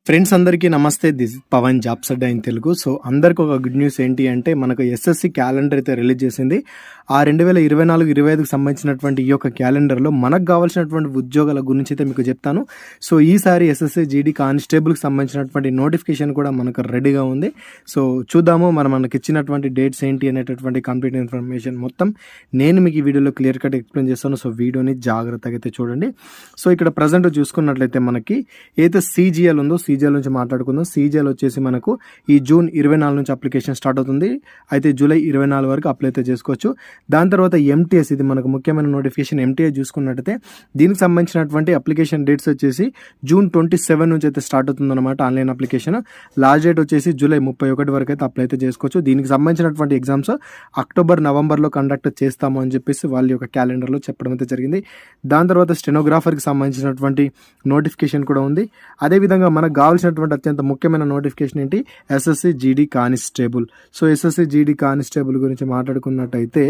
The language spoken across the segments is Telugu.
ఫ్రెండ్స్ అందరికీ నమస్తే. This is Pavan jobs Adda in Telugu. So అందరికి ఒక గుడ్ న్యూస్ ఏంటి అంటే మనకు ఎస్ఎస్సి క్యాలెండర్ అయితే రిలీజ్ చేసింది. ఆ 2024-25కి సంబంధించినటువంటి ఈ యొక్క క్యాలెండర్లో మనకు కావాల్సినటువంటి ఉద్యోగాల గురించి అయితే మీకు చెప్తాను. సో ఈసారి ఎస్ఎస్సి జీడీ కానిస్టేబుల్కి సంబంధించినటువంటి నోటిఫికేషన్ కూడా మనకు రెడీగా ఉంది. సో చూద్దాము మనకి ఇచ్చినటువంటి డేట్స్ ఏంటి అనేటటువంటి కంప్లీట్ ఇన్ఫర్మేషన్ మొత్తం నేను మీకు ఈ వీడియోలో క్లియర్ కట్ ఎక్స్ప్లెయిన్ చేస్తాను. సో వీడియోని జాగ్రత్తగా అయితే చూడండి. సో ఇక్కడ ప్రజెంట్ చూసుకున్నట్లయితే మనకి ఏదైతే సీజీఎల్ ఉందో సీజీఎల్ నుంచి మాట్లాడుకుందాం. సీజీఎల్ వచ్చేసి మనకు ఈ జూన్ 24 నుంచి అప్లికేషన్ స్టార్ట్ అవుతుంది. అయితే జూలై 24 వరకు అప్లై అయితే చేసుకోవచ్చు. దాని తర్వాత ఎంటీఎస్, ఇది మనకు ముఖ్యమైన నోటిఫికేషన్. ఎంటీఎస్ చూసుకున్నట్టయితే దీనికి సంబంధించినటువంటి అప్లికేషన్ డేట్స్ వచ్చేసి జూన్ 27 నుంచి అయితే స్టార్ట్ అవుతుందన్నమాట ఆన్లైన్ అప్లికేషన్. లాస్ట్ డేట్ వచ్చేసి జూలై 31 వరకు అయితే అప్లై అయితే చేసుకోవచ్చు. దీనికి సంబంధించినటువంటి ఎగ్జామ్స్ అక్టోబర్ నవంబర్లో కండక్ట్ చేస్తాము అని చెప్పేసి వాళ్ళ యొక్క క్యాలెండర్లో చెప్పడం అయితే జరిగింది. దాని తర్వాత స్టెనోగ్రాఫర్కి సంబంధించినటువంటి నోటిఫికేషన్ కూడా ఉంది. అదేవిధంగా మనకు కావాల్సినటువంటి అత్యంత ముఖ్యమైన నోటిఫికేషన్ ఏంటి, SSC GD constable. So SSC GD constable గురించి మాట్లాడుకున్నట్టయితే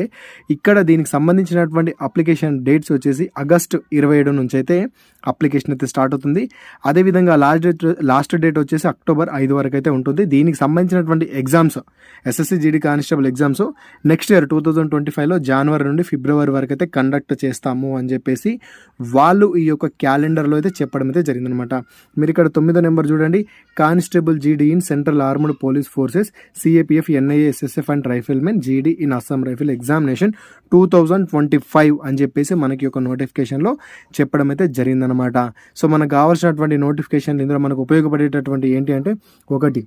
ఇక్కడ దీనికి సంబంధించినటువంటి అప్లికేషన్ డేట్స్ వచ్చేసి ఆగస్టు 27 నుంచి అయితే అప్లికేషన్ అయితే స్టార్ట్ అవుతుంది. అదేవిధంగా లాస్ట్ డేట్ వచ్చేసి అక్టోబర్ 5 వరకు అయితే ఉంటుంది. దీనికి సంబంధించినటువంటి exams SSC GD constable exams next year 2025లో జనవరి నుండి ఫిబ్రవరి వరకు అయితే కండక్ట్ చేస్తాము అని చెప్పేసి వాళ్ళు ఈ యొక్క క్యాలెండర్లో అయితే చెప్పడం అయితే జరిగిందనమాట. మీరు ఇక్కడ 9వ నెంబర్ చూడండి, కానిస్టేబుల్ జీడీ in central armed police forces CAPF NIA SSF and riflemen జీడీ ఇన్ అస్సాం రైఫిల్ ఎగ్జామినేషన్ 2025 అని చెప్పేసి మనకి ఒక నోటిఫికేషన్లో చెప్పడం అయితే జరిగిందనమాట. సో మనకు కావాల్సినటువంటి నోటిఫికేషన్ ఇందులో మనకు ఉపయోగపడేటటువంటి ఏంటి అంటే ఒకటి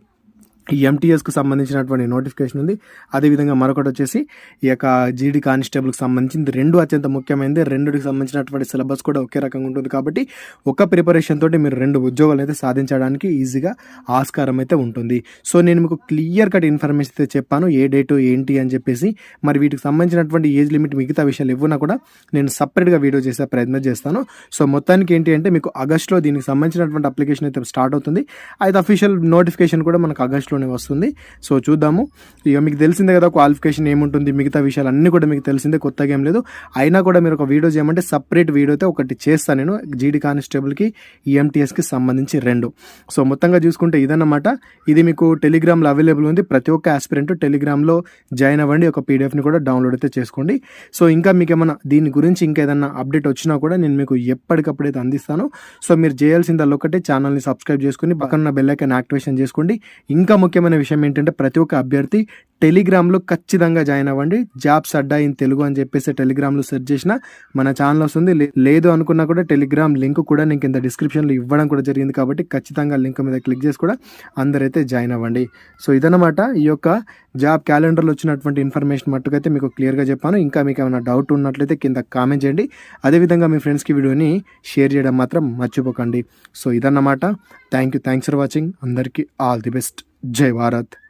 ఈ ఎంటీఎస్కు సంబంధించినటువంటి నోటిఫికేషన్ ఉంది. అదేవిధంగా మరొకటి వచ్చేసి ఈ యొక్క జీడీ కానిస్టేబుల్కి సంబంధించింది. రెండు అత్యంత ముఖ్యమైనది. రెండుకి సంబంధించినటువంటి సిలబస్ కూడా ఒకే రకంగా ఉంటుంది కాబట్టి ఒక ప్రిపరేషన్ తోటి మీరు 2 ఉద్యోగాలు అయితే సాధించడానికి ఈజీగా ఆస్కారం అయితే ఉంటుంది. సో నేను మీకు క్లియర్ కట్ ఇన్ఫర్మేషన్ అయితే చెప్పాను, ఏ డేటు ఏంటి అని చెప్పేసి. మరి వీటికి సంబంధించినటువంటి ఏజ్ లిమిట్ మిగతా విషయాలు ఇవ్వనా కూడా నేను సపరేట్గా వీడియో చేసే ప్రయత్నం చేస్తాను. సో మొత్తానికి ఏంటి అంటే మీకు ఆగస్టులో దీనికి సంబంధించినటువంటి అప్లికేషన్ అయితే స్టార్ట్ అవుతుంది. అయితే అఫీషియల్ నోటిఫికేషన్ కూడా మనకు ఆగస్టులో వస్తుంది. సో చూద్దాము. ఇక మీకు తెలిసిందే కదా క్వాలిఫికేషన్ ఏముంటుంది, మిగతా విషయాలు అన్నీ కూడా మీకు తెలిసిందే, కొత్తగా ఏం లేదు. అయినా కూడా మీరు ఒక వీడియో చేయమంటే సపరేట్ వీడియో అయితే ఒకటి చేస్తాను నేను, జీడీ కానిస్టేబుల్కి ఈఎంటీఎస్కి సంబంధించి 2. సో మొత్తంగా చూసుకుంటే ఇదన్నమాట. ఇది మీకు టెలిగ్రామ్లో అవైలబుల్ ఉంది. ప్రతి ఒక్క ఆస్పిరెంట్ టెలిగ్రామ్లో జాయిన్ అవ్వండి. ఒక పీడిఎఫ్ని కూడా డౌన్లోడ్ అయితే చేసుకోండి. సో ఇంకా మీకు ఏమైనా దీని గురించి ఇంకా ఏదైనా అప్డేట్ వచ్చినా కూడా నేను మీకు ఎప్పటికప్పుడు అయితే అందిస్తాను. సో మీరు చేయాల్సింది ఒకటే, ఛానల్ని సబ్స్క్రైబ్ చేసుకుని పక్కన బెల్ ఐకాన్ యాక్టివేషన్ చేసుకోండి. ఇంకా ముఖ్యమైన విషయం ఏంటంటే ప్రతి ఒక్క అభ్యర్థి టెలిగ్రామ్లో ఖచ్చితంగా జాయిన్ అవ్వండి. జాబ్స్ అడ్డా ఇన్ తెలుగు అని చెప్పేసి టెలిగ్రామ్లో సెర్చ్ చేసిన మన ఛానల్ వస్తుంది. లేదు అనుకున్నా కూడా టెలిగ్రామ్ లింక్ కూడా నేను కింద డిస్క్రిప్షన్లో ఇవ్వడం కూడా జరిగింది కాబట్టి ఖచ్చితంగా లింక్ మీద క్లిక్ చేసి కూడా అందరైతే జాయిన్ అవ్వండి. సో ఇదన్నమాట ఈ యొక్క జాబ్ క్యాలెండర్లో వచ్చినటువంటి ఇన్ఫర్మేషన్ మట్టుకైతే మీకు క్లియర్గా చెప్పాను. ఇంకా మీకు ఏమైనా డౌట్ ఉన్నట్లయితే కింద కామెంట్ చేయండి. అదేవిధంగా మీ ఫ్రెండ్స్కి వీడియోని షేర్ చేయడం మాత్రం మర్చిపోకండి. సో ఇదన్నమాట. Thanks for watching. అందరికీ ఆల్ ది బెస్ట్. జై భారత్.